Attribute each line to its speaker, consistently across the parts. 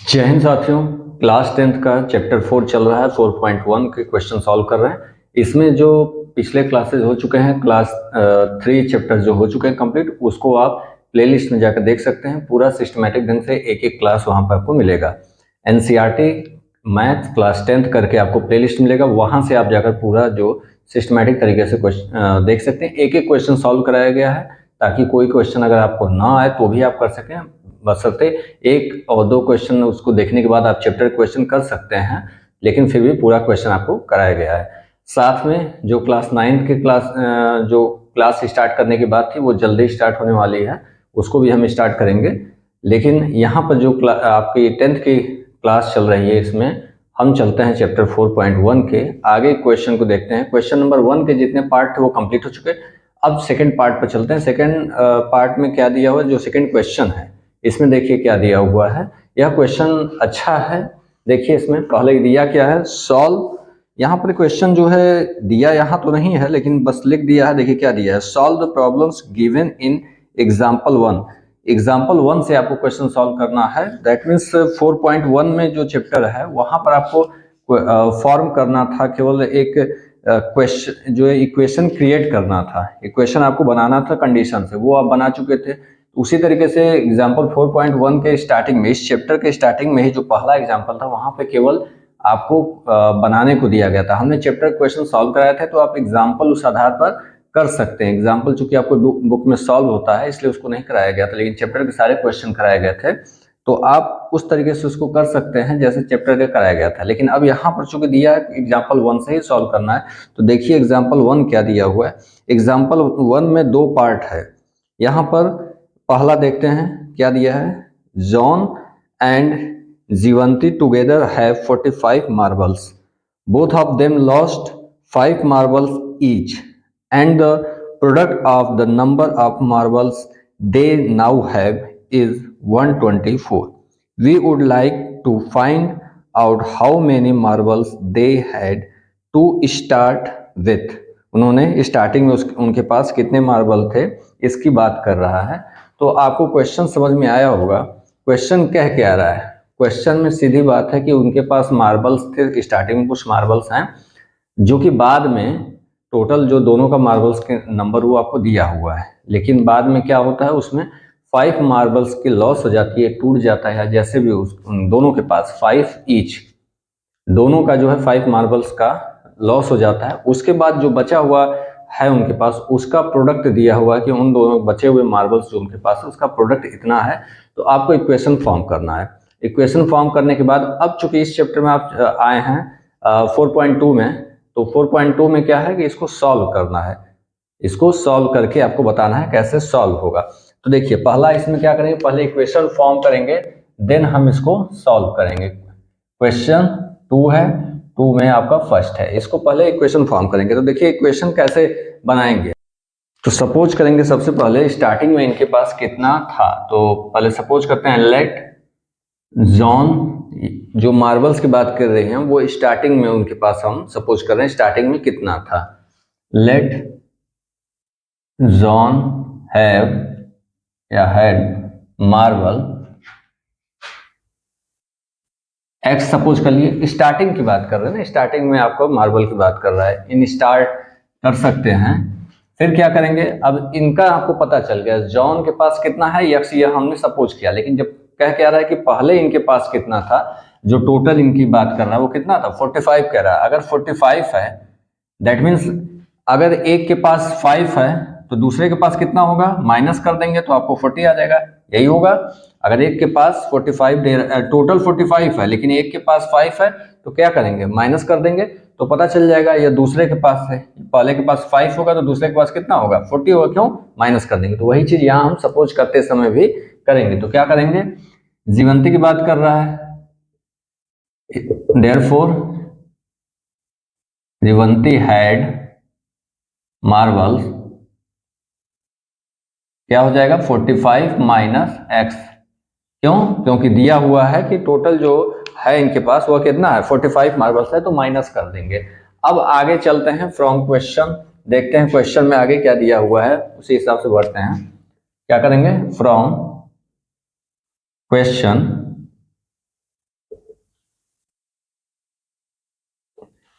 Speaker 1: जय हिंद साथियों। Class 10th का चैप्टर 4 चल रहा है। 4.1 के क्वेश्चन सॉल्व कर रहे हैं। इसमें जो पिछले क्लासेस हो चुके हैं, क्लास 3 चैप्टर जो हो चुके हैं कंप्लीट, उसको आप प्लेलिस्ट में जाकर देख सकते हैं। पूरा सिस्टमेटिक ढंग से एक एक क्लास वहां पर आपको मिलेगा। एनसीईआरटी मैथ क्लास 10th करके आपको प्लेलिस्ट मिलेगा, वहां से आप जाकर पूरा जो सिस्टमेटिक तरीके से क्वेश्चन देख सकते हैं। एक एक क्वेश्चन सॉल्व कराया गया है ताकि कोई क्वेश्चन अगर आपको ना आए तो भी आप कर सकें। बशर्ते एक और दो क्वेश्चन उसको देखने के बाद आप चैप्टर क्वेश्चन कर सकते हैं, लेकिन फिर भी पूरा क्वेश्चन आपको कराया गया है। साथ में जो क्लास 9 के जो क्लास स्टार्ट करने की बात थी वो जल्दी स्टार्ट होने वाली है, उसको भी हम स्टार्ट करेंगे। लेकिन यहाँ पर जो आपकी 10th की क्लास चल रही है, इसमें हम चलते हैं चैप्टर 4.1 के आगे क्वेश्चन को देखते हैं। क्वेश्चन नंबर 1 के जितने पार्ट थे वो कंप्लीट हो चुके। अब सेकंड पार्ट पर चलते हैं। सेकंड पार्ट में क्या दिया हुआ है, जो सेकंड क्वेश्चन है इसमें देखिए क्या दिया हुआ है। यह क्वेश्चन अच्छा है। देखिए इसमें पहले दिया क्या है, सॉल्व। यहाँ पर क्वेश्चन जो है दिया यहाँ तो नहीं है, लेकिन बस लिख दिया है। देखिए क्या दिया है, solve the problems given in example 1। Example 1 से आपको क्वेश्चन सॉल्व करना है। दैट मीन्स 4.1 में जो चैप्टर है वहां पर आपको फॉर्म करना था, केवल एक क्वेश्चन जो है इक्वेशन क्रिएट करना था, इक्वेशन आपको बनाना था कंडीशन से, वो आप बना चुके थे। उसी तरीके से एग्जाम्पल 4.1 के स्टार्टिंग में, इस चैप्टर के स्टार्टिंग में ही जो पहला एग्जाम्पल था वहां पे केवल आपको बनाने को दिया गया था। हमने चैप्टर क्वेश्चन सॉल्व कराए थे, तो आप एग्जाम्पल उस आधार पर कर सकते हैं। एग्जाम्पल चूंकि आपको बुक में सॉल्व होता है इसलिए उसको नहीं कराया गया था, लेकिन चैप्टर के सारे क्वेश्चन कराए गए थे, तो आप उस तरीके से उसको कर सकते हैं जैसे चैप्टर का कराया गया था। लेकिन अब यहाँ पर चूंकि दिया है एग्जाम्पल 1 से ही सॉल्व करना है, तो देखिए एग्जाम्पल 1 क्या दिया हुआ है। एग्जाम्पल 1 में दो पार्ट है। यहाँ पर पहला देखते हैं क्या दिया है, John and Jivanti together have 45 marbles, both of them lost 5 marbles each, and the product of the number of marbles they now have is 124. We would like to find out how many marbles they had to start with. उन्होंने starting में उनके पास कितने marble थे इसकी बात कर रहा है। तो आपको क्वेश्चन समझ में आया होगा। क्वेश्चन कह क्या रहा है, क्वेश्चन में सीधी बात है कि उनके पास मार्बल्स थे, स्टार्टिंग में कुछ मार्बल्स हैं जो कि बाद में टोटल जो दोनों का मार्बल्स के नंबर वो आपको दिया हुआ है, लेकिन बाद में क्या होता है उसमें 5 मार्बल्स की लॉस हो जाती है, टूट जाता है, जैसे भी उन दोनों के पास 5 ईच, दोनों का जो है 5 मार्बल्स का लॉस हो जाता है। उसके बाद जो बचा हुआ है उनके पास, उसका प्रोडक्ट दिया हुआ है कि उन दोनों बचे हुए मार्बल्स जो उनके पास है उसका प्रोडक्ट इतना है। तो आपको इक्वेशन फॉर्म करना है। इक्वेशन फॉर्म करने के बाद अब चूंकि इस चैप्टर में आप आए हैं 4.2 में, तो 4.2 में क्या है कि इसको सॉल्व करना है। इसको सॉल्व करके आपको बताना है कैसे सॉल्व होगा। तो देखिए पहला इसमें क्या करेंगे, पहले इक्वेशन फॉर्म करेंगे, देन हम इसको सॉल्व करेंगे। क्वेश्चन 2 है, 2 में आपका फर्स्ट है, इसको पहले इक्वेशन फॉर्म करेंगे। तो देखिए इक्वेशन कैसे बनाएंगे, तो सपोज करेंगे सबसे पहले स्टार्टिंग में इनके पास कितना था। तो पहले सपोज करते हैं लेट जॉन, जो मार्बल्स की बात कर रहे हैं वो स्टार्टिंग में उनके पास हम सपोज कर रहे हैं स्टार्टिंग में कितना था। लेट जॉन हैव या हैड मार्बल एक्स सपोज कर लिए। स्टार्टिंग की बात कर रहे हैं ना, स्टार्टिंग में आपको मार्बल की बात कर रहा है, इन स्टार्ट कर सकते हैं। फिर क्या करेंगे, अब इनका आपको पता चल गया जॉन के पास कितना है यक्स, ये हमने सपोज किया, लेकिन जब कह क्या रहा है कि पहले इनके पास कितना था, जो टोटल इनकी बात कर रहा है वो कितना था 45 कह रहा है। अगर 45 है दैट मीन्स अगर एक के पास 5 है तो दूसरे के पास कितना होगा, माइनस कर देंगे तो आपको 40 आ जाएगा, यही होगा। अगर एक के पास 45 टोटल 45 है लेकिन एक के पास 5 है तो क्या करेंगे, माइनस कर देंगे तो पता चल जाएगा ये दूसरे के पास है। पहले के पास 5 होगा तो दूसरे के पास कितना होगा 40 होगा, क्यों, माइनस कर देंगे। तो वही चीज यहाँ हम सपोज करते समय भी करेंगे। तो क्या करेंगे, जीवंती की बात कर रहा है, देयरफॉर जीवंती हैड मार्बल्स, क्या हो जाएगा 45 माइनस एक्स, क्यों, क्योंकि दिया हुआ है कि टोटल जो है इनके पास वो कितना है 45 मार्बल्स है, तो माइनस कर देंगे। अब आगे चलते हैं फ्रॉम क्वेश्चन, देखते हैं क्वेश्चन में आगे क्या दिया हुआ है, उसी हिसाब से बढ़ते हैं। क्या करेंगे, फ्रॉम क्वेश्चन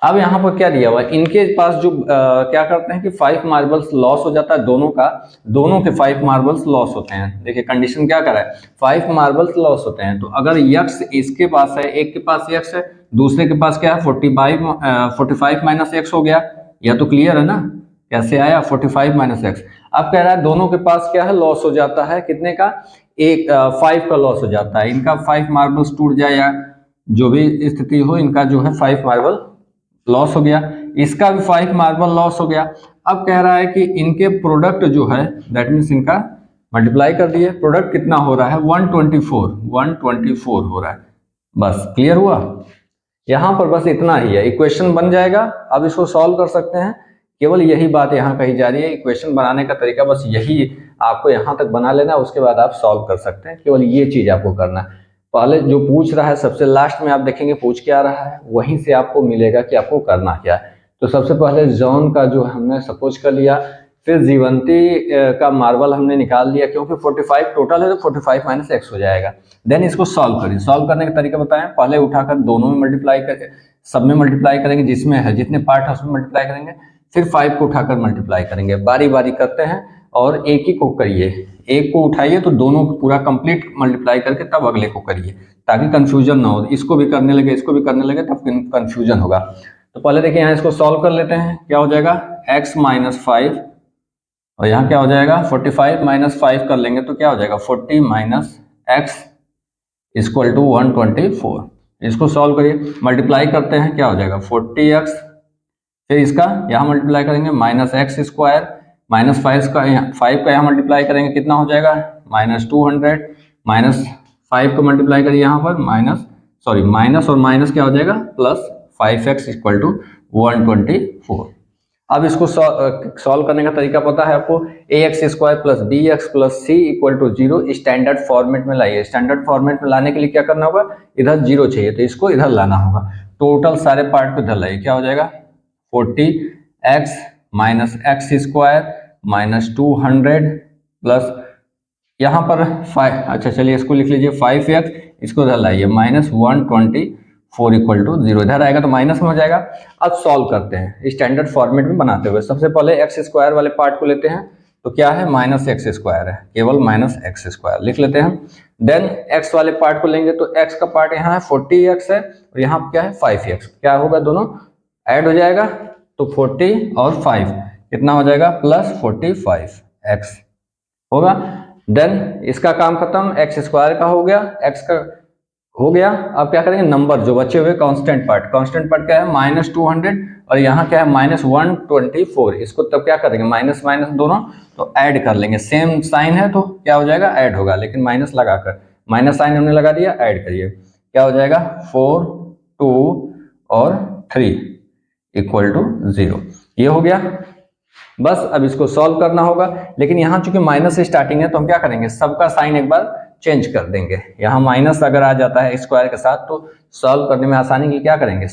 Speaker 1: अब यहाँ पर क्या दिया हुआ है, इनके पास जो क्या करते हैं कि 5 मार्बल्स लॉस हो जाता है दोनों का, दोनों के 5 मार्बल्स लॉस होते हैं। देखिए कंडीशन क्या कर रहा है, 5 मार्बल्स लॉस होते हैं। तो अगर यक्स इसके पास है, एक के पास यक्स है, दूसरे के पास क्या है 45 माइनस एक्स हो गया। यह तो क्लियर है ना, कैसे आया 45 माइनस एक्स। अब कह रहा है दोनों के पास क्या है लॉस हो जाता है, कितने का, एक 5 का लॉस हो जाता है। इनका 5 मार्बल्स टूट जाए या जो भी स्थिति हो, इनका जो है 5 मार्बल लॉस हो गया, इसका भी 5 मार्बल लॉस हो गया। अब कह रहा है कि इनके प्रोडक्ट जो है, दैट मीन्स इनका मल्टीप्लाई कर दिए, प्रोडक्ट कितना हो रहा है 124 हो रहा है। बस क्लियर हुआ, यहां पर बस इतना ही है, इक्वेशन बन जाएगा। अब इसको सॉल्व कर सकते हैं, केवल यही बात यहाँ कही जा रही है। इक्वेशन बनाने का तरीका बस यही आपको यहाँ तक बना लेना, उसके बाद आप सॉल्व कर सकते हैं। केवल ये चीज आपको करना है। पहले जो पूछ रहा है सबसे लास्ट में आप देखेंगे पूछ क्या रहा है, वहीं से आपको मिलेगा कि आपको करना क्या है। तो सबसे पहले जॉन का जो हमने सपोज कर लिया, फिर जीवंती का मार्बल हमने निकाल लिया, क्योंकि 45 टोटल है तो 45 माइनस एक्स हो जाएगा। देन इसको सॉल्व करिए, सॉल्व करने का तरीका बताएं। पहले उठाकर दोनों में मल्टीप्लाई करके, सब में मल्टीप्लाई करेंगे, जिसमें है जितने पार्ट है उसमें मल्टीप्लाई करेंगे, फिर 5 को उठाकर मल्टीप्लाई करेंगे। बारी बारी करते हैं और एक ही को करिए, एक को उठाइए तो दोनों को पूरा कंप्लीट मल्टीप्लाई करके तब अगले को करिए, ताकि कंफ्यूजन ना हो। इसको भी करने लगे, इसको भी करने लगे, तब कंफ्यूजन होगा। तो पहले देखिए यहाँ इसको सॉल्व कर लेते हैं। क्या हो जाएगा x माइनस 5, और यहाँ क्या हो जाएगा 45 माइनस 5 कर लेंगे तो क्या हो जाएगा 40 माइनस एक्स इक्वल टू 124। इसको सॉल्व करिए, मल्टीप्लाई करते हैं, क्या हो जाएगा 40x, फिर इसका यहाँ मल्टीप्लाई करेंगे माइनस एक्स स्क्वायर, माइनस 5 का यहाँ मल्टीप्लाई करेंगे, कितना हो जाएगा माइनस 200, माइनस 5 को मल्टीप्लाई करिए यहाँ पर माइनस और माइनस क्या हो जाएगा प्लस 5x इक्वल टू 124। अब इसको सॉल्व करने का तरीका पता है आपको, A X square plus B x plus C equal to 0 standard format में लाइए। स्टैंडर्ड फॉर्मेट में लाने के लिए क्या करना होगा, इधर 0 चाहिए तो इसको इधर लाना होगा। टोटल सारे पार्ट को इधर लाइए, क्या हो जाएगा 40x minus x square minus 200 plus यहाँ पर 5, अच्छा चलिए इसको लिख लीजिए 5x, इसको इधर लाइए माइनस 124 इक्वल टू 0, इधर आएगा तो माइनस में हो जाएगा। अब सॉल्व करते हैं स्टैंडर्ड फॉर्मेट में बनाते हुए। सबसे पहले एक्स स्क्वायर वाले पार्ट को लेते हैं, तो क्या है माइनस एक्स स्क्वायर है, केवल माइनस एक्स स्क्वायर लिख लेते हैं। देन एक्स वाले पार्ट को लेंगे तो एक्स का पार्ट यहाँ है 40x है, और यहाँ क्या है 5x, क्या होगा दोनों ऐड हो जाएगा, तो 40 और 5 कितना हो जाएगा प्लस 45x होगा। देन इसका काम खत्म, एक्स स्क्वायर का हो गया, एक्स का हो गया। अब क्या करेंगे नंबर जो बचे हुए कांस्टेंट पार्ट क्या है माइनस 200, और यहाँ क्या है माइनस 124, इसको तब क्या करेंगे माइनस माइनस दोनों तो ऐड कर लेंगे। सेम साइन है तो क्या हो जाएगा ऐड होगा, लेकिन माइनस लगाकर, माइनस साइन हमने लगा दिया, ऐड करिए, क्या हो जाएगा 4, 2 और 3 इक्वल टू 0, ये हो गया। बस अब इसको सॉल्व करना होगा, लेकिन यहाँ चूंकि माइनस से स्टार्टिंग है तो हम क्या करेंगे सबका साइन एक बार चेंज कर देंगे। यहाँ माइनस अगर आ जाता है स्क्वायर के साथ तो सॉल्व करने में आसानी के लिए क्या करेंगे,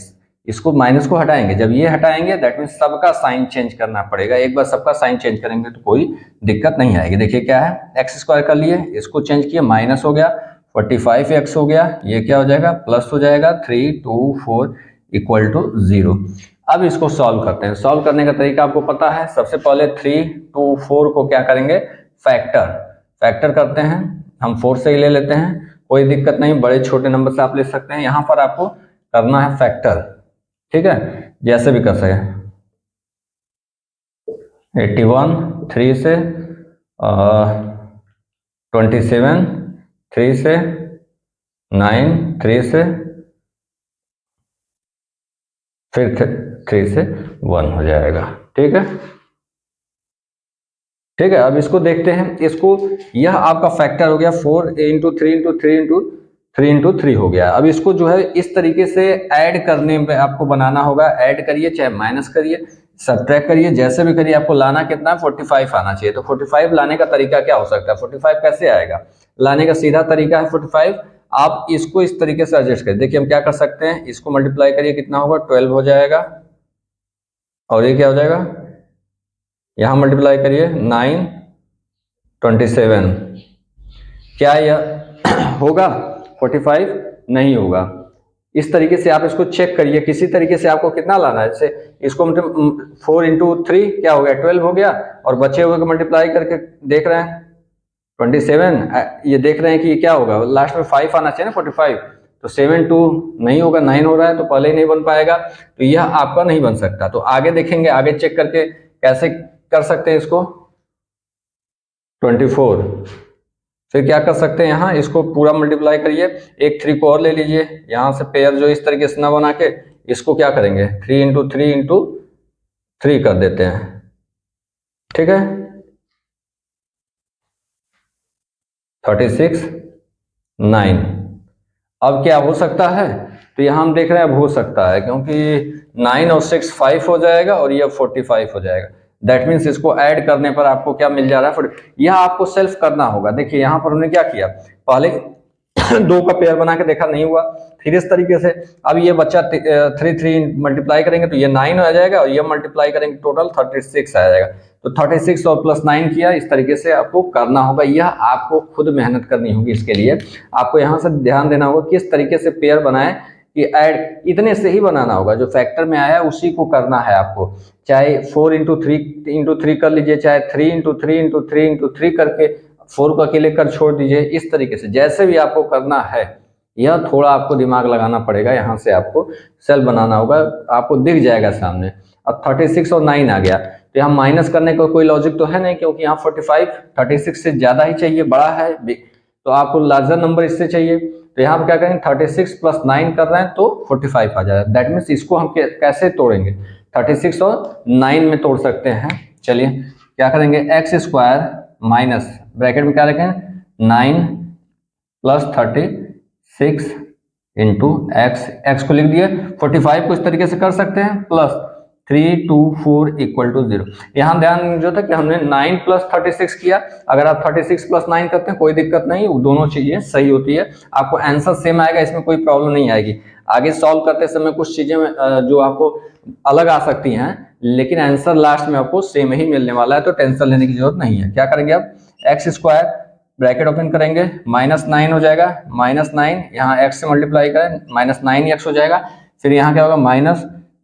Speaker 1: इसको माइनस को हटाएंगे। जब ये हटाएंगे दैट मीन्स सबका साइन चेंज करना पड़ेगा। एक बार सबका साइन चेंज करेंगे तो कोई दिक्कत नहीं आएगी। देखिए क्या है एक्स स्क्वायर कर लिए, इसको चेंज किया, माइनस हो गया 45x हो गया, ये क्या हो जाएगा प्लस हो जाएगा 324 इक्वल टू 0। अब इसको सॉल्व करते हैं। सॉल्व करने का तरीका आपको पता है, सबसे पहले 3, 2, 4 को क्या करेंगे फैक्टर करते हैं। हम 4 से ही ले लेते हैं, कोई दिक्कत नहीं, बड़े छोटे नंबर से आप ले सकते हैं। यहाँ पर आपको करना है फैक्टर, ठीक है, जैसे भी कर सके। 81 3 से, 27 3 से, 9 3 से, फिर 3 से 1 हो जाएगा, ठीक है। ठीक है, अब इसको देखते हैं। इसको यह आपका फैक्टर हो गया 4 इंटू 3 इंटू 3 इंटू 3 इंटू 3 हो गया। अब इसको जो है इस तरीके से ऐड करने में आपको बनाना होगा। ऐड करिए चाहे माइनस करिए, सब्ट्रैक्ट करिए, जैसे भी करिए, आपको लाना कितना है 45 आना चाहिए। तो 45 लाने का तरीका क्या हो सकता है, 45 कैसे आएगा लाने का सीधा तरीका है 45, आप इसको इस तरीके से एडजस्ट करिए। देखिए हम क्या कर सकते हैं, इसको मल्टीप्लाई करिए, कितना होगा 12 हो जाएगा, और ये क्या हो जाएगा यहां मल्टीप्लाई करिए 9 27, क्या यह होगा 45 नहीं होगा, इस तरीके से आप इसको चेक करिए, किसी तरीके से आपको कितना लाना है। जैसे इसको मतलब 4 इंटू 3 क्या हो गया 12 हो गया, और बचे हुए को मल्टीप्लाई करके देख रहे हैं 27, ये देख रहे हैं कि ये क्या होगा, लास्ट में 5 आना चाहिए ना 45, तो 7 2 नहीं होगा, 9 हो रहा है तो पहले ही नहीं बन पाएगा, तो यह आपका नहीं बन सकता। तो आगे देखेंगे, आगे चेक करके कैसे कर सकते हैं इसको। 24, फिर क्या कर सकते हैं, यहाँ इसको पूरा मल्टीप्लाई करिए, एक 3 को और ले लीजिए, यहाँ से पेयर जो इस तरीके से ना बना के इसको क्या करेंगे 3 इंटू 3 इंटू 3 कर देते हैं, ठीक है 36 9। अब क्या हो सकता है, तो यहाँ हम देख रहे हैं अब हो सकता है, क्योंकि 9 और 6 5 हो जाएगा और यह 45 हो जाएगा। दैट मीन्स इसको ऐड करने पर आपको क्या मिल जा रहा है, यह आपको सेल्फ करना होगा। देखिए यहाँ पर हमने क्या किया, पहले 2 का पेयर बना के देखा, नहीं हुआ, फिर इस तरीके से अब ये बच्चा 3 मल्टीप्लाई करेंगे तो ये 9 आ जाएगा, और ये मल्टीप्लाई करेंगे टोटल 36 आ जाएगा। तो 36 और प्लस 9 किया, इस तरीके से आपको करना होगा। यह आपको खुद मेहनत करनी होगी, इसके लिए आपको यहाँ से ध्यान देना होगा किस तरीके से पेयर बनाए, कि ऐड इतने से ही बनाना होगा, जो फैक्टर में आया उसी को करना है आपको। चाहे 4 इंटू 3 कर लीजिए, चाहे 3 इंटू 3 इंटू 3 इंटू 3 करके 4 को अकेले कर छोड़ दीजिए, इस तरीके से जैसे भी आपको करना है। यह थोड़ा आपको दिमाग लगाना पड़ेगा, यहाँ से आपको सेल बनाना होगा, आपको दिख जाएगा सामने। अब 36 और 9 आ गया, तो यहाँ माइनस करने का कोई लॉजिक तो है नहीं, क्योंकि यहाँ 45 36 से ज़्यादा ही चाहिए, बड़ा है, तो आपको लार्जर नंबर इससे चाहिए। तो यहाँ पर क्या करेंगे 36 प्लस 9 कर रहे हैं तो 45 आ जाएगा। दैट मीन्स इसको हम कैसे तोड़ेंगे, 36 और 9 में तोड़ सकते हैं। चलिए क्या करेंगे, एक्स स्क्वायर माइनस ब्रैकेट में क्या रखें 9 प्लस 36 इंटू एक्स को लिख दिए। 45 को इस तरीके से कर सकते हैं, प्लस 3 2 4 इक्वल टू 0। यहाँ ध्यान जो था कि हमने 9 प्लस 36 किया, अगर आप 36 प्लस 9 करते हैं कोई दिक्कत नहीं, दोनों चीजें सही होती है, आपको आंसर सेम आएगा, इसमें कोई प्रॉब्लम नहीं आएगी। आगे सॉल्व करते समय कुछ चीजें जो आपको अलग आ सकती हैं, लेकिन आंसर लास्ट में आपको सेम ही मिलने वाला है, तो टेंशन लेने की जरूरत नहीं है। क्या करेंगे अब, एक्स स्क्वायर ब्रैकेट ओपन करेंगे, -9 हो जाएगा, -9 यहाँ x से मल्टीप्लाई करें, -9 x हो जाएगा। फिर यहाँ क्या होगा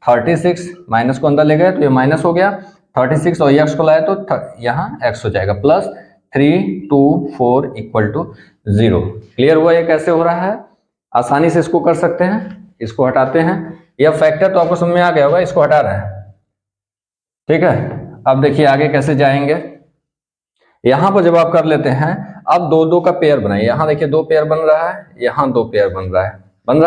Speaker 1: -36, माइनस को अंदर ले गए तो ये माइनस हो गया, 36 और x को लाए तो यहाँ x हो जाएगा, प्लस 3 2 4 इक्वल टू 0। क्लियर हुआ ये कैसे हो रहा है, आसानी से इसको कर सकते हैं। इसको हटाते हैं, यह फैक्टर तो आपको समझ में आ गया होगा, इसको हटा रहे हैं, ठीक है। अब देखिए आगे कैसे जाएंगे। यहाँ पर जब आप कर लेते हैं, अब 2 2 का पेयर बनाइए। यहाँ देखिए 2 पेयर बन रहा है, यहाँ 2 पेयर बन रहा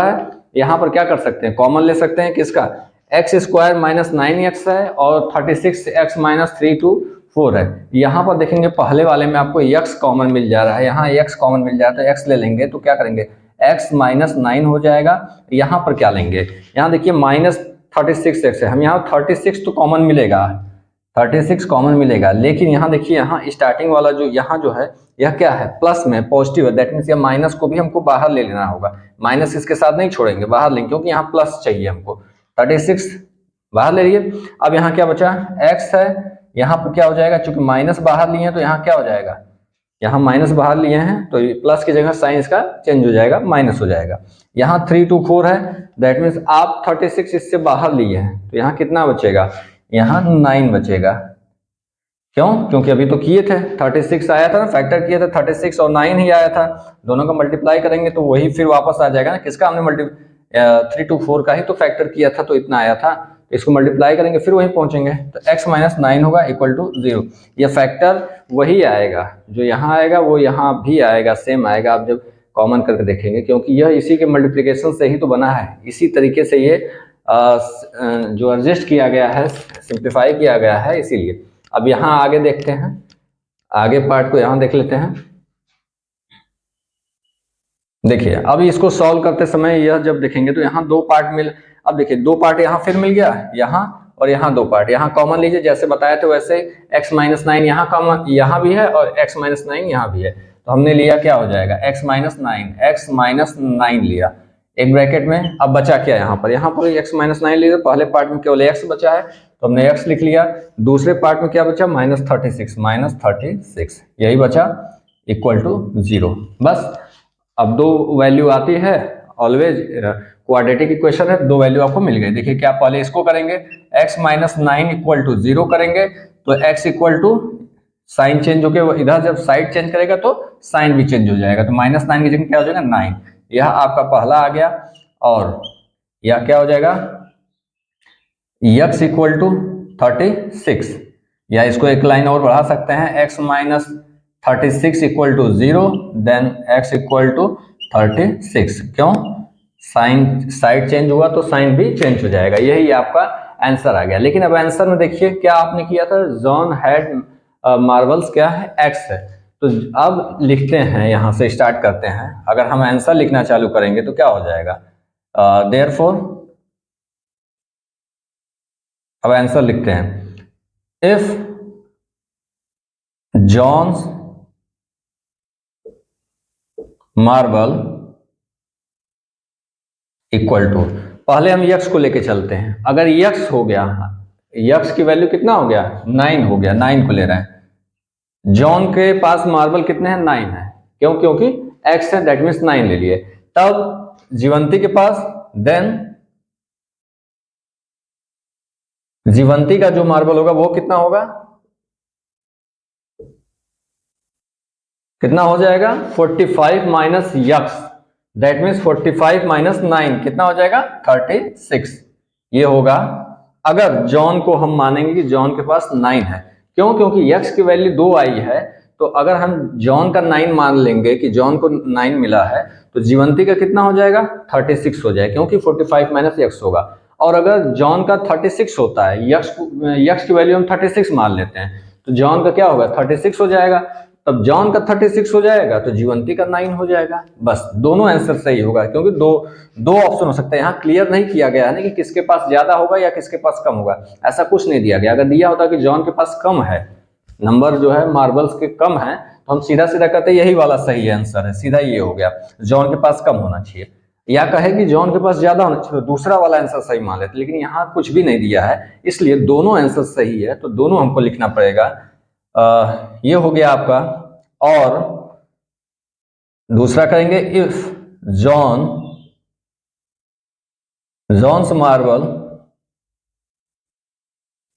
Speaker 1: है। यहाँ पर क्या कर सकते हैं, कॉमन ले सकते हैं किसका, एक्स स्क्वायर माइनस 9x है और 36x माइनस 3 2 4 है। यहाँ पर देखेंगे पहले वाले में आपको x कॉमन मिल जा रहा है, यहाँ x कॉमन मिल जाता है, x ले लेंगे तो क्या करेंगे x माइनस 9 हो जाएगा। यहाँ पर क्या लेंगे, यहाँ देखिए -36x है, हम यहाँ 36 तो कॉमन मिलेगा, 36 कॉमन मिलेगा, लेकिन यहाँ देखिए यहाँ स्टार्टिंग वाला जो यहाँ जो है यह क्या है, प्लस में पॉजिटिव है, दैट मीन्स यह माइनस को भी हमको बाहर ले लेना होगा, माइनस इसके साथ नहीं छोड़ेंगे, बाहर लेंगे, क्योंकि यहाँ प्लस चाहिए हमको। 36 बाहर ले लिए। अब यहाँ क्या बचा, x है, यहाँ पर क्या हो जाएगा, चूंकि माइनस बाहर लिए हैं तो यहाँ क्या हो जाएगा, यहाँ माइनस बाहर लिए हैं तो प्लस की जगह साइन इसका चेंज हो जाएगा, माइनस हो जाएगा। यहाँ 3 2 4 है, दैट मीन्स आप 36 इससे बाहर लिए हैं तो यहाँ कितना बचेगा, यहाँ 9 बचेगा। क्यों, क्योंकि अभी तो किए थे, 36 आया था ना, फैक्टर किए थे, 36 और 9 ही आया था, दोनों का मल्टीप्लाई करेंगे तो वही फिर वापस आ जाएगा ना, किसका हमने 3 2 4 का ही तो फैक्टर किया था तो इतना आया था, इसको मल्टीप्लाई करेंगे फिर वहीं पहुंचेंगे, तो x माइनस 9 होगा इक्वल टू 0। यह फैक्टर वही आएगा जो यहाँ आएगा, वो यहाँ भी आएगा, सेम आएगा, आप जब कॉमन करके देखेंगे, क्योंकि यह इसी के मल्टीप्लिकेशन से ही तो बना है, इसी तरीके से ये जो एडजस्ट किया गया है, सिंप्लीफाई किया गया है, इसीलिए। अब यहाँ आगे देखते हैं, आगे पार्ट को यहाँ देख लेते हैं। देखिए अब इसको सॉल्व करते समय यह जब देखेंगे तो यहाँ 2 पार्ट मिल, अब देखिए 2 पार्ट यहाँ फिर मिल गया, यहाँ और यहाँ 2 पार्ट, यहाँ कॉमन लीजिए, जैसे बताए थे वैसे x माइनस 9 यहाँ कॉमन, यहाँ भी है और x माइनस 9 यहाँ भी है, तो हमने लिया क्या हो जाएगा x माइनस 9 लिया एक ब्रैकेट में। अब बचा क्या यहाँ पर x माइनस 9 लिया, पहले पार्ट में केवल x बचा है तो हमने x लिख लिया, दूसरे पार्ट में क्या बचा -36 यही बचा इक्वल टू 0। बस अब 2 वैल्यू आती है ऑलवेज क्वाड्रेटिक इक्वेशन है, दो वैल्यू आपको मिल गई। देखिए क्या पहले इसको करेंगे, x माइनस 9 इक्वल टू 0 करेंगे तो x equal to sign change होकर इधर जब साइड चेंज करेगा तो साइन भी चेंज हो जाएगा, तो माइनस 9 की जगह क्या हो जाएगा 9। यह आपका पहला आ गया। और यह क्या हो जाएगा x इक्वल टू 36, या इसको एक लाइन और बढ़ा सकते हैं, x minus 36 equal to 0 then x equal to 36। क्यों, साइन साइड चेंज हुआ तो साइन भी चेंज हो जाएगा। यही आपका आंसर आ गया। लेकिन अब आंसर में देखिए क्या आपने किया था, जॉन हैड मार्बल्स क्या है x है। तो अब लिखते हैं, यहां से स्टार्ट करते हैं। अगर हम आंसर लिखना चालू करेंगे तो क्या हो जाएगा, देयरफॉर अब आंसर लिखते हैं, if John's marble equal to, पहले हम यक्स को लेके चलते हैं। अगर यक्स हो गया, यक्स की वैल्यू कितना हो गया 9 हो गया, 9 को ले रहे हैं। जॉन के पास मार्बल कितने हैं 9 है, क्यों, क्योंकि एक्स है, दैट मीन्स 9 ले लिए। तब जीवंती के पास, देन जीवंती का जो मार्बल होगा वो कितना होगा, कितना हो जाएगा 45 minus x, that means 45 minus 9 कितना हो जाएगा 36। ये होगा अगर जॉन को हम मानेंगे कि जॉन के पास 9 है। क्यों, क्योंकि यक्स की वैल्यू 2 आई है, तो अगर हम जॉन का 9 मान लेंगे कि जॉन को 9 मिला है, तो जीवंती का कितना हो जाएगा 36 हो जाएगा, क्योंकि 45 माइनस यक्स होगा। और अगर जॉन का 36 होता है, यक्स की वैल्यू हम 36 मान लेते हैं, तो जॉन का क्या होगा 36 हो जाएगा। तब जॉन का 36 हो जाएगा तो जीवंती का 9 हो जाएगा। बस दोनों आंसर सही होगा, क्योंकि दो ऑप्शन हो सकते हैं। यहाँ क्लियर नहीं किया गया है ना कि किसके पास ज्यादा होगा या किसके पास कम होगा, ऐसा कुछ नहीं दिया गया। अगर दिया होता कि जॉन के पास कम है, नंबर जो है मार्बल्स के कम है, तो हम सीधा सीधा कहते यही वाला सही आंसर है, सीधा ये हो गया, जॉन के पास कम होना चाहिए। या कहे कि जॉन के पास ज्यादा होना चाहिए, तो दूसरा वाला आंसर सही मान लेते। लेकिन यहाँ कुछ भी नहीं दिया है, इसलिए दोनों आंसर सही है, तो दोनों हमको लिखना पड़ेगा। ये हो गया आपका। और दूसरा करेंगे, इफ जॉन्स मार्बल,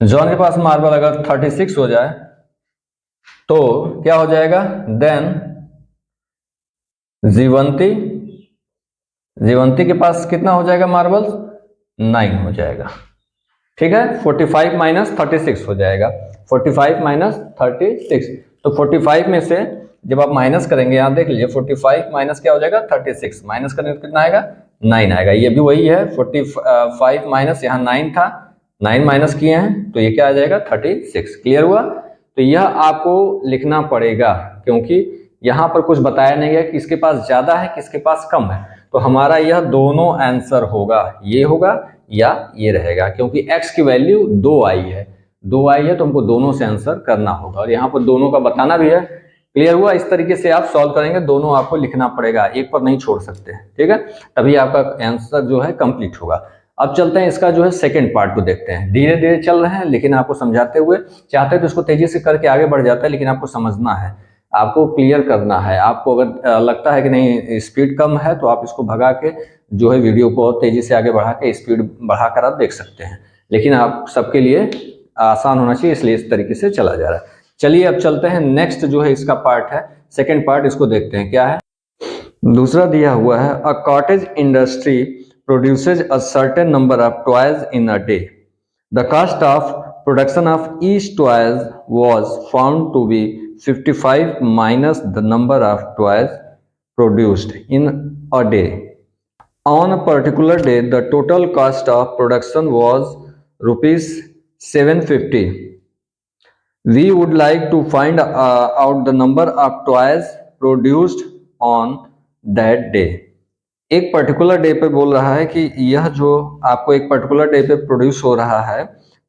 Speaker 1: जॉन के पास मार्बल अगर 36 हो जाए तो क्या हो जाएगा, देन जीवंती के पास कितना हो जाएगा मार्बल्स 9 हो जाएगा। ठीक है, 45 माइनस 36 हो जाएगा, 45 माइनस 36। तो 45 में से जब आप माइनस करेंगे, यहाँ देख लीजिए 45 माइनस क्या हो जाएगा 36, माइनस करने तो कितना आएगा 9 आएगा। ये भी वही है, 45 माइनस यहाँ 9 था, 9 माइनस किए हैं तो ये क्या आ जाएगा 36। क्लियर हुआ। तो यह आपको लिखना पड़ेगा, क्योंकि यहाँ पर कुछ बताया नहीं गया किसके पास ज्यादा है किसके पास कम है। तो हमारा यह दोनों आंसर होगा, ये होगा या ये रहेगा, क्योंकि x की वैल्यू 2 आई है, 2 आई है तो हमको दोनों से आंसर करना होगा। और यहाँ पर दोनों का बताना भी है। क्लियर हुआ। इस तरीके से आप सॉल्व करेंगे, दोनों आपको लिखना पड़ेगा, एक पर नहीं छोड़ सकते हैं। ठीक है, तभी आपका आंसर जो है कंप्लीट होगा। अब चलते हैं इसका जो है सेकंड पार्ट को देखते हैं। धीरे धीरे चल रहे हैं, लेकिन आपको समझाते हुए, चाहते तो इसको तेजी से करके आगे बढ़ जाता है, लेकिन आपको समझना है, आपको क्लियर करना है। आपको अगर लगता है कि नहीं स्पीड कम है, तो आप इसको भगा के जो है वीडियो को और तेजी से आगे बढ़ा के स्पीड बढ़ाकर आप देख सकते हैं। लेकिन आप सबके लिए आसान होना चाहिए, इसलिए इस तरीके से चला जा रहा है। चलिए अब चलते हैं नेक्स्ट जो है इसका पार्ट है, सेकंड पार्ट, इसको देखते हैं क्या है। दूसरा दिया हुआ है, a cottage industry produces a certain number of toys in a day. The cost of production of each toys was found to be 55 minus the number of toys produced in a day. On a particular day, the total cost of production was rupees 750. We would like to find out the number of toys produced on that day. एक particular day पे बोल रहा है कि यह जो आपको एक पर्टिकुलर डे पे प्रोड्यूस हो रहा है,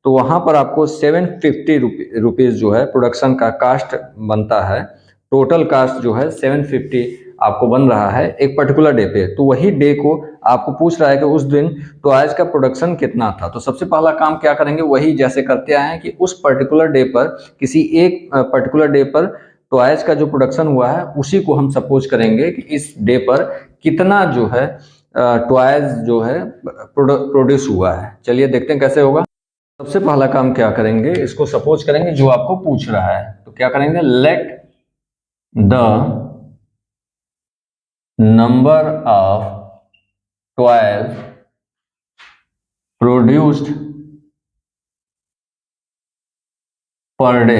Speaker 1: तो वहां पर आपको 750 रुपीज जो है प्रोडक्शन का कास्ट बनता है। टोटल कास्ट जो है 750 आपको बन रहा है एक पर्टिकुलर डे पे। तो वही डे को आपको पूछ रहा है कि उस दिन टॉयज का प्रोडक्शन कितना था। तो सबसे पहला काम क्या करेंगे, वही जैसे करते आए हैं कि उस पर्टिकुलर डे पर, किसी एक पर्टिकुलर डे पर टॉयज का जो प्रोडक्शन हुआ है उसी को हम सपोज करेंगे कि इस डे पर कितना जो है ट्वाइस जो है प्रोड्यूस हुआ है। चलिए देखते हैं कैसे होगा। सबसे पहला काम क्या करेंगे, इसको सपोज करेंगे जो आपको पूछ रहा है, तो क्या करेंगे, let the number of toys produced per day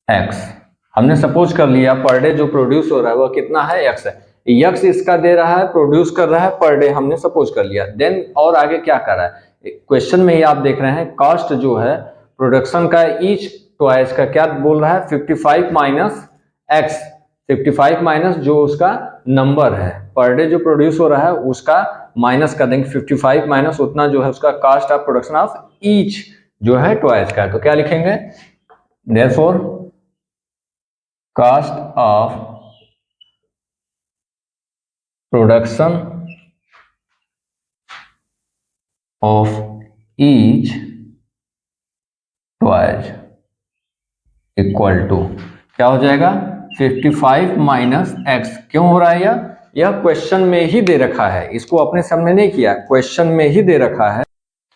Speaker 1: x. हमने सपोज कर लिया पर डे जो प्रोड्यूस हो रहा है वह कितना है, एक्स है। यक्स इसका दे रहा है, प्रोड्यूस कर रहा है पर डे, हमने सपोज कर लिया। देन और आगे क्या कर रहा है, क्वेश्चन में ही आप देख रहे हैं कॉस्ट जो है प्रोडक्शन का ईच ट्वाइस का क्या बोल रहा है, 55 माइनस एक्स। 55 माइनस जो उसका नंबर है पर डे जो प्रोड्यूस हो रहा है उसका माइनस कर देंगे 55 माइनस उतना जो है उसका cost of production of each जो है ट्वाइस का है। तो क्या लिखेंगे, therefore cost of production of each twice equal to क्या हो जाएगा, 55 माइनस एक्स। क्यों हो रहा है यह क्वेश्चन में ही दे रखा है, इसको अपने सामने नहीं किया, क्वेश्चन में ही दे रखा है।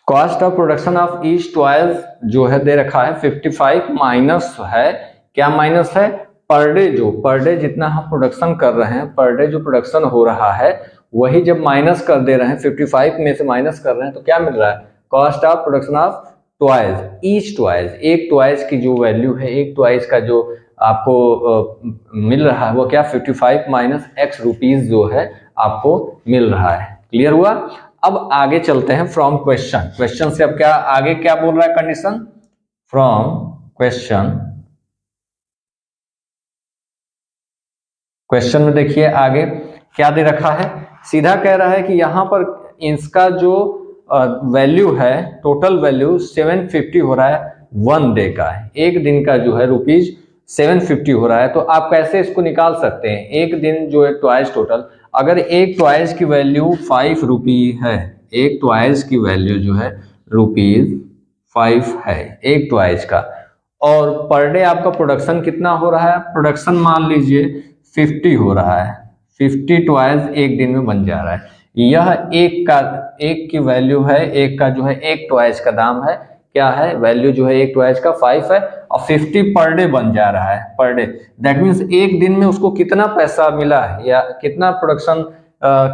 Speaker 1: Cost of production of each twice जो है दे रखा है 55 माइनस है, क्या माइनस है, पर डे जो पर डे जितना हम प्रोडक्शन कर रहे हैं, पर डे जो प्रोडक्शन हो रहा है वही जब माइनस कर दे रहे हैं, 55 में से माइनस कर रहे हैं तो क्या मिल रहा है, cost of production of twice, each twice, एक ट्वाइस की जो वैल्यू है, एक ट्वाइस का जो आपको मिल रहा है वो क्या, 55 माइनस एक्स रुपीज जो है आपको मिल रहा है। क्लियर हुआ। अब आगे चलते हैं फ्रॉम क्वेश्चन। क्वेश्चन से अब क्या आगे क्या बोल रहा है कंडीशन, फ्रॉम क्वेश्चन। क्वेश्चन में देखिए आगे क्या दे रखा है, सीधा कह रहा है कि यहां पर इसका जो वैल्यू है, टोटल वैल्यू 750 हो रहा है, वन डे का है, एक दिन का जो है रुपीज 750 हो रहा है। तो आप कैसे इसको निकाल सकते हैं, एक दिन जो है ट्वाइस टोटल, अगर एक ट्वाइस की वैल्यू 5 रुपी है, एक ट्वाइस की वैल्यू जो है रुपीज 5 है एक ट्वाइस का, और पर डे आपका प्रोडक्शन कितना हो रहा है, प्रोडक्शन मान लीजिए 50 हो रहा है, 50 ट्वाइस एक दिन में बन जा रहा है। यह एक की वैल्यू है, एक का जो है एक ट्वाइस का दाम है, क्या है वैल्यू जो है एक ट्वाइस का 5 है, और 50 पर डे बन जा रहा है, पर डे। दैट मीन्स एक दिन में उसको कितना पैसा मिला है या कितना प्रोडक्शन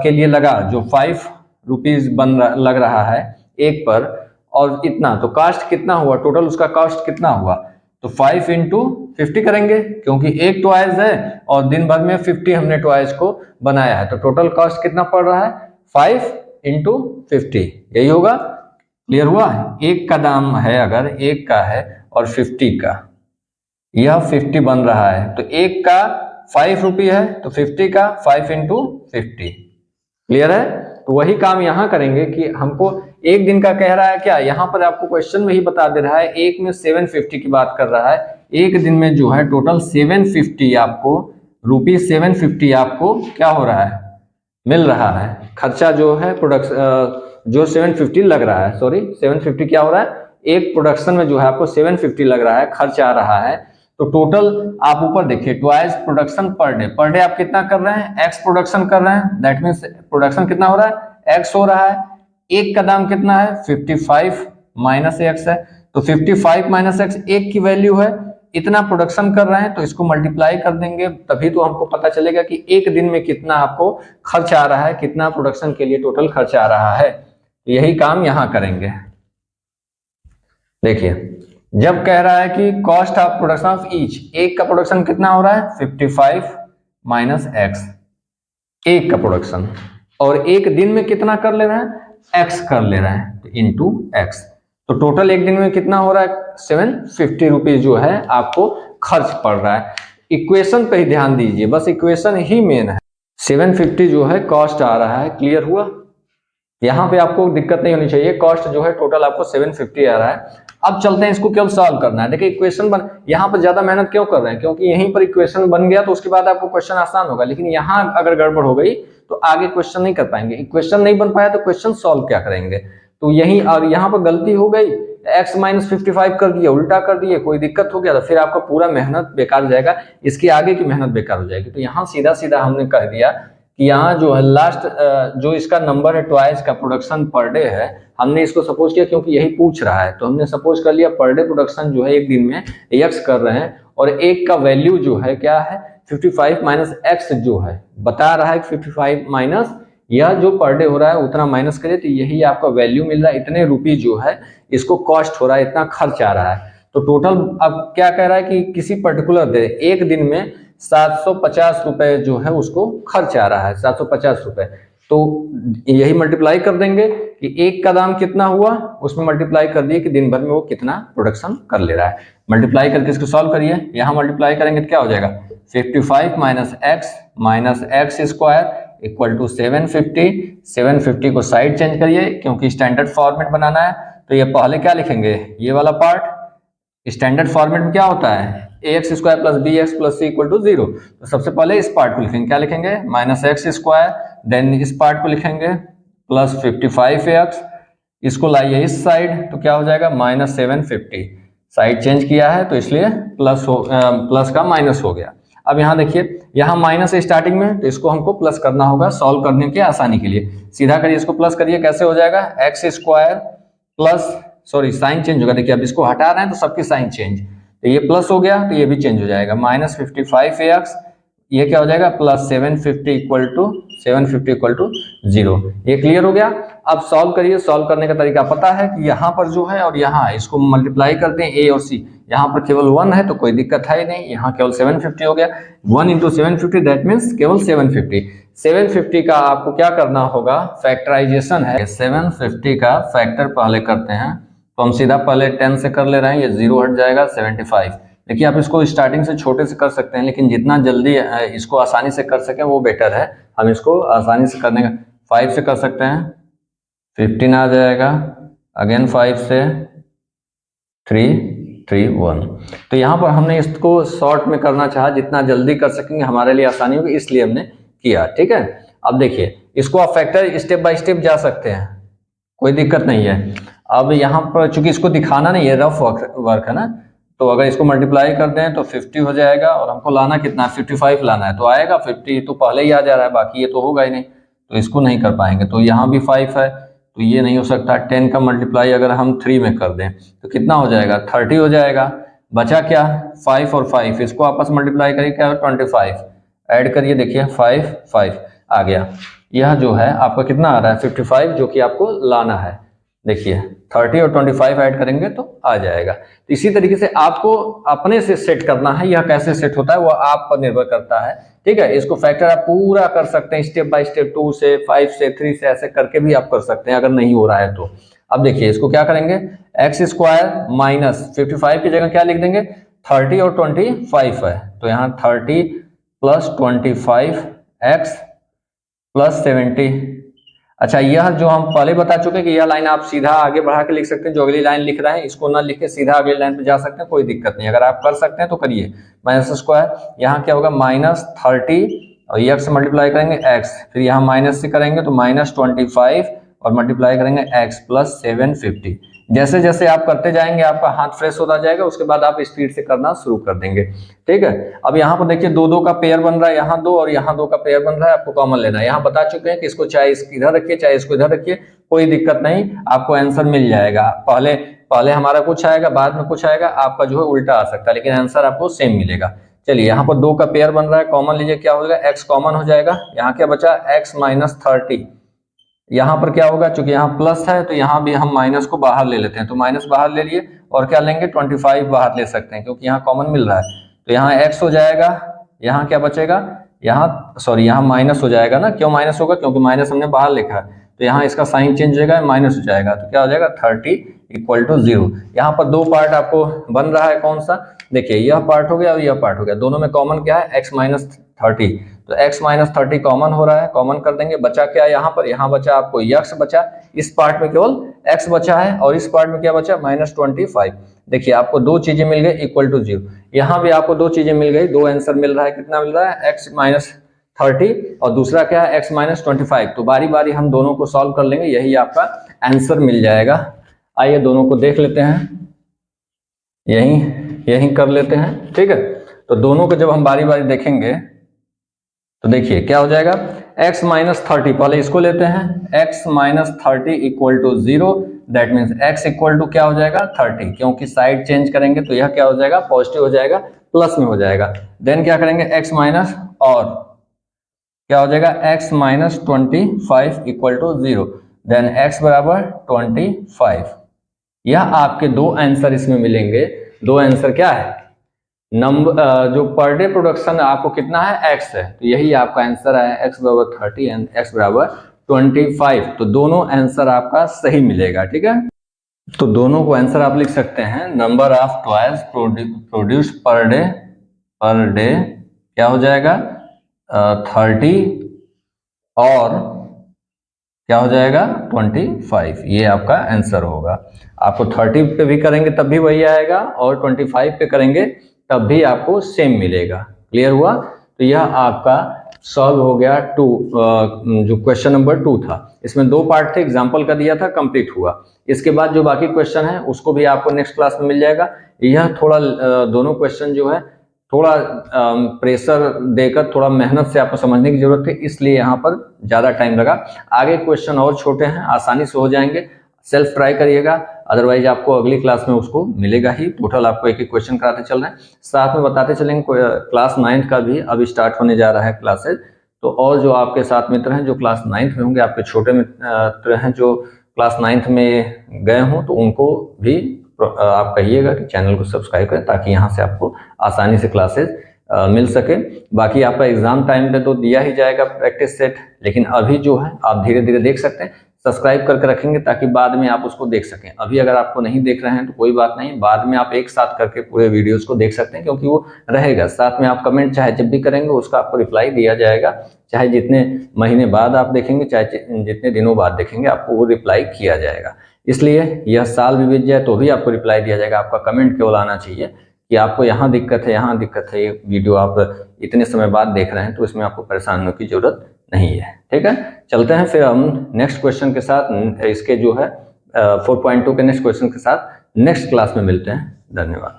Speaker 1: के लिए लगा, जो 5 रुपीज लग रहा है एक पर, और इतना तो कॉस्ट कितना हुआ, टोटल उसका कॉस्ट कितना हुआ, तो 5 इंटू 50 करेंगे, क्योंकि एक ट्वाइस है और दिन भर में 50 हमने ट्वाइस को बनाया है, तो टोटल कॉस्ट कितना पड़ रहा है, 5 इंटू 50, यही होगा। क्लियर हुआ। एक का दाम है, अगर एक का है और 50 का, यह 50 बन रहा है, तो एक का 5 रुपये है, तो 50 का 5 इंटू 50। क्लियर है। तो वही काम यहां करेंगे कि हमको एक दिन का कह रहा है, क्या यहां पर आपको क्वेश्चन में ही बता दे रहा है, एक में 750 की बात कर रहा है, एक दिन में जो है टोटल 750 आपको रुपीज 750 आपको क्या हो रहा है, मिल रहा है। खर्चा जो है प्रोडक्शन जो 750 लग रहा है, सॉरी 750 क्या हो रहा है, एक प्रोडक्शन में जो है आपको 750 लग रहा है, खर्च आ रहा है। तो टोटल आप ऊपर देखिए, ट्वाइस प्रोडक्शन पर डे आप कितना कर रहे हैं, एक्स प्रोडक्शन कर रहे हैं, दैट मीन्स प्रोडक्शन कितना हो रहा है, एक्स हो रहा है। एक का दाम कितना है, 55 माइनस एक्स है, तो 55 माइनस एक्स एक की वैल्यू है, इतना प्रोडक्शन कर रहे हैं, तो इसको मल्टीप्लाई कर देंगे, तभी तो हमको पता चलेगा कि एक दिन में कितना आपको खर्च आ रहा है, कितना प्रोडक्शन के लिए टोटल खर्च आ रहा है। यही काम यहां करेंगे। देखिए, जब कह रहा है कि cost of production of each, एक का प्रोडक्शन कितना हो रहा है, 55 माइनस एक्स, एक का प्रोडक्शन, और एक दिन में कितना कर ले रहे हैं, एक्स कर ले रहे हैं, तो इंटू एक्स, तो टोटल एक दिन में कितना हो रहा है, 750 रुपीज जो है आपको खर्च पड़ रहा है। इक्वेशन पे ही ध्यान दीजिए, बस इक्वेशन ही मेन है। 750 जो है कॉस्ट आ रहा है, क्लियर हुआ। यहाँ पे आपको दिक्कत नहीं होनी चाहिए, कॉस्ट जो है टोटल आपको 750 आ रहा है। अब चलते हैं, इसको केवल सॉल्व करना है। देखिए इक्वेशन बन, यहाँ पर ज्यादा मेहनत क्यों कर रहे हैं, क्योंकि यहीं पर इक्वेशन बन गया तो उसके बाद आपको क्वेश्चन आसान होगा, लेकिन यहाँ अगर गड़बड़ हो गई तो आगे क्वेश्चन नहीं कर पाएंगे। इक्वेशन नहीं बन पाया तो क्वेश्चन सॉल्व क्या करेंगे, तो यही, और यहाँ पर गलती हो गई x माइनस 55 कर दिए, उल्टा कर दिए, कोई दिक्कत हो गया तो फिर आपका पूरा मेहनत बेकार हो जाएगा, इसकी आगे की मेहनत बेकार हो जाएगी। तो यहाँ सीधा सीधा हमने कह दिया कि यहाँ जो है लास्ट जो इसका नंबर है ट्वाइस का प्रोडक्शन पर डे है, हमने इसको सपोज किया क्योंकि यही पूछ रहा है, तो हमने सपोज कर लिया पर डे प्रोडक्शन जो है एक दिन में x कर रहे हैं, और एक का वैल्यू जो है क्या है 55 माइनस एक्स जो है बता रहा है 55 माइनस यह जो पर डे हो रहा है उतना माइनस करिए तो यही आपका वैल्यू मिल रहा है, इतने रुपये जो है इसको कॉस्ट हो रहा है, इतना खर्च आ रहा है। तो टोटल अब क्या कह रहा है कि किसी पर्टिकुलर डे एक दिन में 750 रुपए जो है उसको खर्च आ रहा है, 750 रुपए। तो यही मल्टीप्लाई कर देंगे कि एक का दाम कितना हुआ, उसमें मल्टीप्लाई कर दिए कि दिन भर में वो कितना प्रोडक्शन कर ले रहा है। मल्टीप्लाई करके इसको सॉल्व करिए, यहाँ मल्टीप्लाई करेंगे तो क्या हो जाएगा 55 minus x square equal to 750। 750 को साइड चेंज करिए क्योंकि स्टैंडर्ड फॉर्मेट बनाना है, तो ये पहले क्या लिखेंगे, ये वाला पार्ट स्टैंडर्ड फॉर्मेट में क्या होता है ax square plus B x plus C equal to 0। तो सबसे पहले इस पार्ट को लिखेंगे, क्या लिखेंगे माइनस एक्स स्क्वायर, देन इस पार्ट को लिखेंगे प्लस 55x, इसको लाइए इस साइड तो क्या हो जाएगा माइनस 750। साइड चेंज किया है तो इसलिए प्लस का माइनस हो गया। अब यहाँ देखिए यहाँ माइनस है स्टार्टिंग में, तो इसको हमको प्लस करना होगा सॉल्व करने के आसानी के लिए। सीधा करिए इसको प्लस करिए, कैसे हो जाएगा x square plus sorry sine change होगा, देखिए अब इसको हटा रहे हैं तो सबकी साइन चेंज, तो ये प्लस हो गया तो ये भी चेंज हो जाएगा माइनस 55x, ये क्या हो जाएगा प्लस 750 इक्वल टू 0। ये क्लियर हो गया। अब सॉल्व करिए, सॉल्व करने का तरीका पता है कि यहाँ पर जो है और यहाँ इसको मल्टीप्लाई करते हैं a और c, यहाँ पर केवल 1 है तो कोई दिक्कत है ही नहीं, यहाँ केवल 750 हो गया, 1 इंटू 750 दैट मीन्स केवल 750। 750 का आपको क्या करना होगा फैक्टराइजेशन है, 750 का फैक्टर पहले करते हैं, तो हम सीधा पहले 10 से कर ले रहे हैं, ये 0 हट जाएगा 75। देखिए आप इसको स्टार्टिंग से छोटे से कर सकते हैं, लेकिन जितना जल्दी इसको आसानी से कर सकें वो बेटर है। हम इसको आसानी से करने का 5 से कर सकते हैं, 15 आ जाएगा, अगेन 5 से 3 3 1। तो यहाँ पर हमने इसको शॉर्ट में करना चाहा, जितना जल्दी कर सकेंगे हमारे लिए आसानी होगी, इसलिए हमने किया। ठीक है, अब देखिए इसको आप फैक्टर स्टेप बाय स्टेप जा सकते हैं, कोई दिक्कत नहीं है। अब यहाँ पर चूंकि इसको दिखाना नहीं है, रफ वर्क है ना, तो अगर इसको मल्टीप्लाई कर दें तो 50 हो जाएगा, और हमको लाना कितना 55 लाना है, तो आएगा 50 तो पहले ही आ जा रहा है, बाकी ये तो होगा ही नहीं, तो इसको नहीं कर पाएंगे। तो यहाँ भी 5 है तो ये नहीं हो सकता। 10 का मल्टीप्लाई अगर हम 3 में कर दें तो कितना हो जाएगा 30 हो जाएगा। बचा क्या 5 और 5, इसको आपस मल्टीप्लाई करिए क्या 25, ऐड करिए, देखिए 5 5 आ गया। यह जो है आपका कितना आ रहा है 55, जो कि आपको लाना है। देखिए 30 और 25 ऐड करेंगे तो आ जाएगा। तो इसी तरीके से आपको अपने से सेट करना है, यह कैसे सेट होता है वो आप पर निर्भर करता है। ठीक है, इसको फैक्टर आप पूरा कर सकते हैं स्टेप बाय स्टेप, 2 से 5 से 3 से ऐसे करके भी आप कर सकते हैं अगर नहीं हो रहा है तो। अब देखिए इसको क्या करेंगे, एक्स स्क्वायर माइनस 55 की जगह क्या लिख देंगे 30 और 25 है, तो यहाँ 30 प्लस 25 एक्स प्लस 70। अच्छा, यह जो हम पहले बता चुके हैं कि यह लाइन आप सीधा आगे बढ़ा के लिख सकते हैं, जो अगली लाइन लिख रहे हैं इसको ना लिख के सीधा अगली लाइन पे जा सकते हैं, कोई दिक्कत नहीं। अगर आप कर सकते हैं तो करिए। माइनस स्क्वायर यहाँ क्या होगा माइनस 30 और एक्स से मल्टीप्लाई करेंगे एक्स, फिर यहाँ माइनस से करेंगे तो माइनस 25 और मल्टीप्लाई करेंगे एक्स प्लस 750। जैसे जैसे आप करते जाएंगे आपका हाथ फ्रेश होता जाएगा, उसके बाद आप स्पीड से करना शुरू कर देंगे। ठीक है, अब यहाँ पर देखिए 2 2 का पेयर बन रहा है, यहाँ 2 और यहाँ 2 का पेयर बन रहा है, आपको कॉमन लेना है। यहाँ बता चुके हैं कि इसको चाहे इधर रखिए चाहे इसको इधर रखिए, कोई दिक्कत नहीं, आपको आंसर मिल जाएगा। पहले हमारा कुछ आएगा बाद में कुछ आएगा, आपका जो है उल्टा आ सकता है, लेकिन आंसर आपको सेम मिलेगा। चलिए यहाँ पर 2 का पेयर बन रहा है, कॉमन लीजिए, क्या हो जाएगा एक्स कॉमन हो जाएगा, यहाँ क्या बचा एक्स माइनस 30। यहाँ पर क्या होगा, चूंकि यहाँ प्लस है तो यहाँ भी हम माइनस को बाहर ले लेते हैं, तो माइनस बाहर ले लिए और क्या लेंगे 25 बाहर ले सकते हैं क्योंकि यहाँ कॉमन मिल रहा है, तो यहाँ x हो जाएगा, यहाँ क्या बचेगा, यहाँ माइनस हो जाएगा ना। क्यों माइनस होगा, क्योंकि माइनस हमने बाहर लिखा है, तो यहाँ इसका साइन चेंज हो जाएगा, माइनस हो जाएगा, तो क्या हो जाएगा 30 इक्वल टू 0। यहाँ पर 2 पार्ट आपको बन रहा है, कौन सा, देखिए यह पार्ट हो गया और यह पार्ट हो गया, दोनों में कॉमन क्या है x माइनस 30, तो x माइनस 30 कॉमन हो रहा है, कॉमन कर देंगे। बचा क्या यहाँ पर, यहाँ बचा आपको x बचा, इस पार्ट में केवल x बचा है और इस पार्ट में क्या बचा माइनस 25। देखिए आपको 2 चीजें मिल गई इक्वल टू 0, यहाँ भी आपको 2 चीजें मिल गई, 2 आंसर मिल रहा है। कितना मिल रहा है x माइनस 30 और दूसरा क्या है x माइनस 25। तो बारी बारी हम दोनों को सॉल्व कर लेंगे, यही आपका आंसर मिल जाएगा। आइए दोनों को देख लेते हैं, यहीं कर लेते हैं, ठीक है। तो दोनों को जब हम बारी बारी देखेंगे तो देखिए क्या हो जाएगा, x माइनस 30, पहले इसको लेते हैं, x minus 30 equal to 0, that means x equal to क्या हो जाएगा 30, क्योंकि साइड चेंज करेंगे तो यह क्या हो जाएगा पॉजिटिव हो जाएगा, प्लस में हो जाएगा। देन क्या करेंगे x माइनस, और क्या हो जाएगा x minus 25 equal to 0, then x बराबर 25। यह आपके दो आंसर इसमें मिलेंगे। दो आंसर क्या है, नंबर जो पर डे प्रोडक्शन आपको कितना है x है, तो यही आपका आंसर है, x बराबर 30 एंड x बराबर 25। तो दोनों आंसर आपका सही मिलेगा, ठीक है। तो दोनों को आंसर आप लिख सकते हैं, number of toys produce per day क्या हो जाएगा 30 और क्या हो जाएगा 25, ये आपका आंसर होगा। आपको 30 पे भी करेंगे तब भी वही आएगा, और 25 पे करेंगे तब भी आपको सेम मिलेगा। क्लियर हुआ? तो यह आपका सॉल्व हो गया जो क्वेश्चन नंबर 2 था। इसमें दो पार्ट थे, एग्जाम्पल का दिया था, कंप्लीट हुआ। इसके बाद जो बाकी क्वेश्चन है उसको भी आपको नेक्स्ट क्लास में मिल जाएगा। यह थोड़ा दोनों क्वेश्चन जो है थोड़ा प्रेशर देकर थोड़ा मेहनत से आपको समझने की जरूरत है, इसलिए यहाँ पर ज़्यादा टाइम लगा। आगे क्वेश्चन और छोटे हैं, आसानी से हो जाएंगे, सेल्फ ट्राई करिएगा, अदरवाइज आपको अगली क्लास में उसको मिलेगा ही। टोटल आपको एक एक क्वेश्चन कराते चल रहे हैं, साथ में बताते चलेंगे। क्लास 9th का भी अभी स्टार्ट होने जा रहा है क्लासेज, तो और जो आपके साथ मित्र हैं जो क्लास 9th में होंगे, आपके छोटे मित्र हैं जो क्लास 9th में गए हों, तो उनको भी आप कहिएगा कि चैनल को सब्सक्राइब करें, ताकि यहाँ से आपको आसानी से क्लासेज मिल सके। बाकी आपका एग्जाम टाइम पे तो दिया ही जाएगा प्रैक्टिस सेट, लेकिन अभी जो है आप धीरे धीरे देख सकते हैं, सब्सक्राइब करके रखेंगे ताकि बाद में आप उसको देख सकें। अभी अगर आपको नहीं देख रहे हैं तो कोई बात नहीं, बाद में आप एक साथ करके पूरे वीडियोस को देख सकते हैं, क्योंकि वो रहेगा साथ में। आप कमेंट चाहे जब भी करेंगे उसका आपको रिप्लाई दिया जाएगा, चाहे जितने महीने बाद आप देखेंगे, चाहे जितने दिनों बाद देखेंगे, आपको वो रिप्लाई किया जाएगा। इसलिए यह साल भी बीत जाए तो भी आपको रिप्लाई दिया जाएगा। आपका कमेंट केवल आना चाहिए कि आपको यहाँ दिक्कत है, यहाँ दिक्कत है, ये वीडियो आप इतने समय बाद देख रहे हैं, तो इसमें आपको परेशान होने की जरूरत नहीं है, ठीक है। चलते हैं फिर हम नेक्स्ट क्वेश्चन के साथ, इसके जो है 4.2 के नेक्स्ट क्वेश्चन के साथ नेक्स्ट क्लास में मिलते हैं। धन्यवाद।